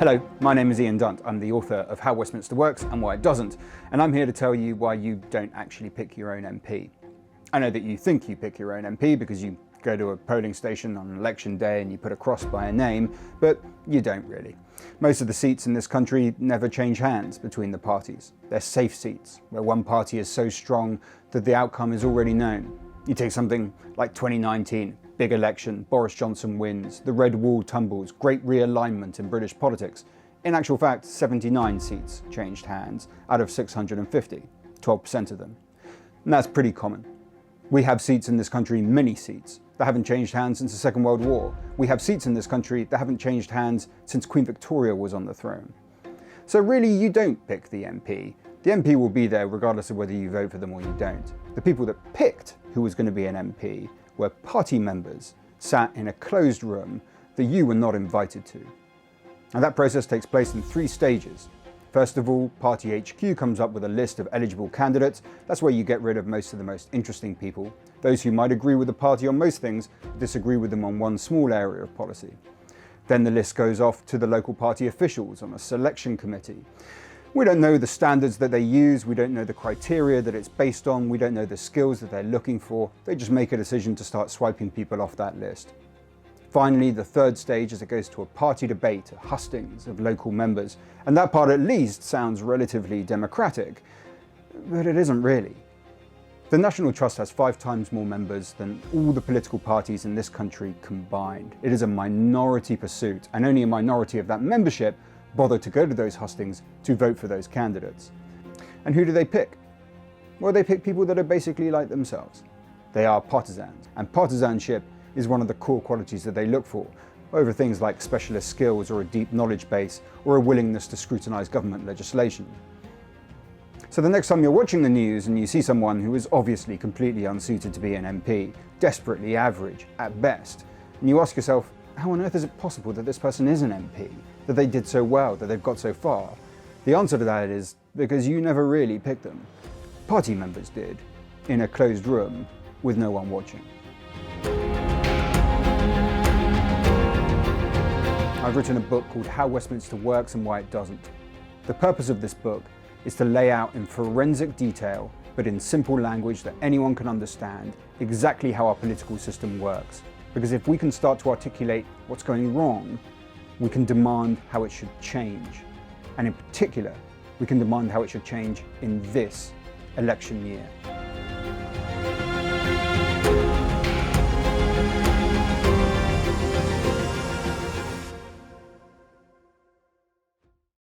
Hello, my name is Ian Dunt. I'm the author of How Westminster Works and Why It Doesn't, and I'm here to tell you why you don't actually pick your own MP. I know that you think you pick your own MP because you go to a polling station on election day and you put a cross by a name, but you don't really. Most of the seats in this country never change hands between the parties. They're safe seats, where one party is so strong that the outcome is already known. You take something like 2019, big election, Boris Johnson wins, the red wall tumbles, great realignment in British politics. In actual fact, 79 seats changed hands out of 650, 12% of them. And that's pretty common. We have seats in this country, many seats, that haven't changed hands since the Second World War. We have seats in this country that haven't changed hands since Queen Victoria was on the throne. So really, you don't pick the MP. The MP will be there regardless of whether you vote for them or you don't. The people that picked who was going to be an MP were party members sat in a closed room that you were not invited to. And that process takes place in 3 stages. First of all, Party HQ comes up with a list of eligible candidates. That's where you get rid of most of the most interesting people, those who might agree with the party on most things, but disagree with them on one small area of policy. Then the list goes off to the local party officials on a selection committee. We don't know the standards that they use, we don't know the criteria that it's based on, we don't know the skills that they're looking for. They just make a decision to start swiping people off that list. Finally, the 3rd stage is it goes to a party debate, a hustings of local members, and that part at least sounds relatively democratic, but it isn't really. The National Trust has 5 times more members than all the political parties in this country combined. It is a minority pursuit, and only a minority of that membership bother to go to those hustings to vote for those candidates. And who do they pick? Well, they pick people that are basically like themselves. They are partisans, and partisanship is one of the core qualities that they look for, over things like specialist skills or a deep knowledge base or a willingness to scrutinise government legislation. So the next time you're watching the news and you see someone who is obviously completely unsuited to be an MP, desperately average at best, and you ask yourself, how on earth is it possible that this person is an MP, that they did so well, that they've got so far? The answer to that is because you never really picked them. Party members did, in a closed room with no one watching. I've written a book called How Westminster Works and Why It Doesn't. The purpose of this book is to lay out in forensic detail, but in simple language that anyone can understand, exactly how our political system works. Because if we can start to articulate what's going wrong, we can demand how it should change. And in particular, we can demand how it should change in this election year.